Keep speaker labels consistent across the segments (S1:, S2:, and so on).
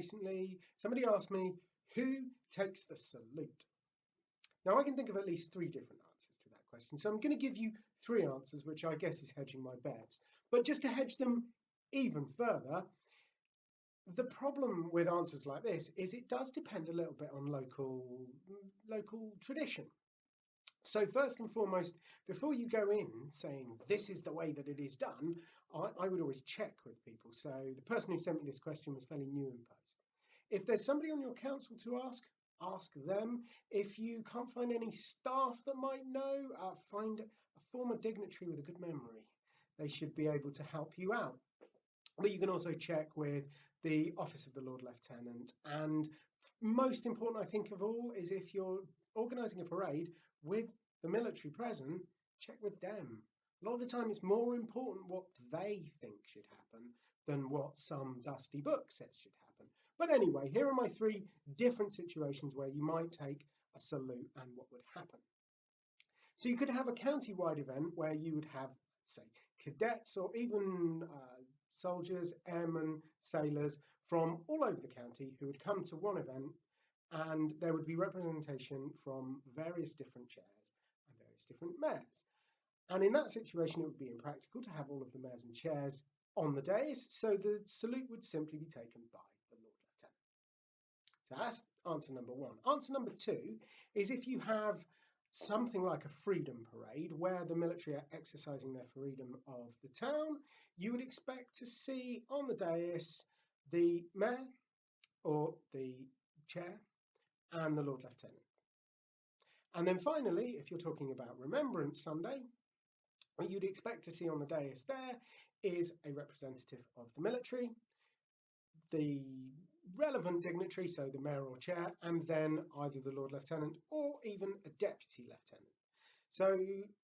S1: recently. Somebody asked me, who takes the salute? Now, I can think of at least 3 different answers to that question. So I'm going to give you 3 answers, which I guess is hedging my bets. But just to hedge them even further, the problem with answers like this is it does depend a little bit on local tradition. So first and foremost, before you go in saying this is the way that it is done, I would always check with people. So the person who sent me this question was fairly new in post. If there's somebody on your council to ask them. If you can't find any staff that might know, find a former dignitary with a good memory. They should be able to help you out. But you can also check with the Office of the Lord Lieutenant. And most important, I think, of all, is if you're organising a parade with the military present, check with them. A lot of the time it's more important what they think should happen than what some dusty book says should happen. But anyway, here are my 3 different situations where you might take a salute and what would happen. So you could have a county-wide event where you would have, say, cadets or even soldiers, airmen, sailors from all over the county who would come to one event, and there would be representation from various different chairs and various different mayors. And in that situation, it would be impractical to have all of the mayors and chairs on the dais, so the salute would simply be taken by the Lord Lieutenant. So that's answer number 1. Answer number 2 is if you have something like a freedom parade where the military are exercising their freedom of the town, you would expect to see on the dais the mayor or the chair and the Lord Lieutenant. And then finally, if you're talking about Remembrance Sunday, what you'd expect to see on the dais there is a representative of the military, the relevant dignitary, so the mayor or chair, and then either the Lord Lieutenant or even a deputy lieutenant. So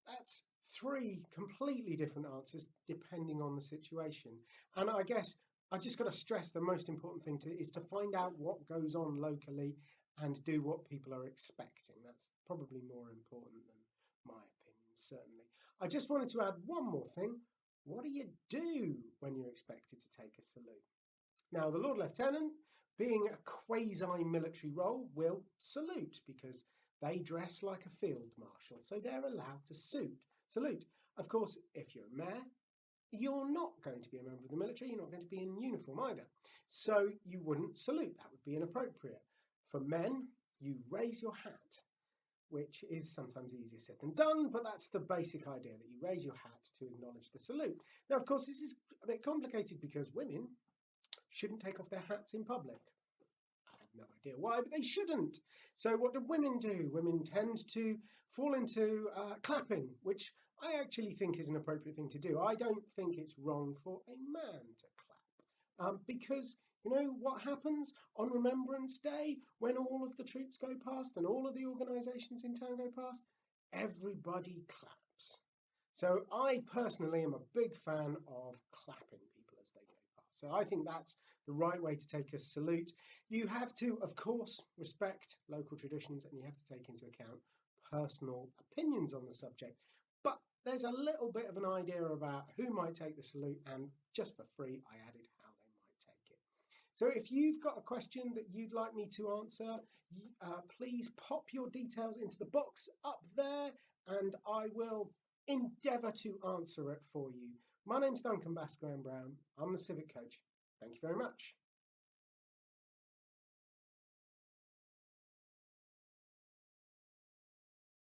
S1: that's 3 completely different answers depending on the situation. And I guess I just got to stress the most important thing is to find out what goes on locally and do what people are expecting. That's probably more important than my opinion, certainly. I just wanted to add one more thing. What do you do when you're expected to take a salute? Now, the Lord Lieutenant, being a quasi-military role, will salute because they dress like a field marshal, so they're allowed to salute. Of course, if you're a mayor, you're not going to be a member of the military, you're not going to be in uniform either, so you wouldn't salute. That would be inappropriate. For men, you raise your hat, which is sometimes easier said than done, but that's the basic idea, that you raise your hat to acknowledge the salute. Now, of course, this is a bit complicated because women shouldn't take off their hats in public. I have no idea why, but they shouldn't. So what do women do? Women tend to fall into clapping, which I actually think is an appropriate thing to do. I don't think it's wrong for a man to clap because you know what happens on Remembrance Day when all of the troops go past and all of the organisations in town go past? Everybody claps. So I personally am a big fan of clapping people as they go past. So I think that's the right way to take a salute. You have to, of course, respect local traditions and you have to take into account personal opinions on the subject. But there's a little bit of an idea about who might take the salute, and just for free, I added how they might take it. So if you've got a question that you'd like me to answer, please pop your details into the box up there and I will endeavour to answer it for you. My name's Duncan Baskerville Brown. I'm the Civic Coach. Thank you very much.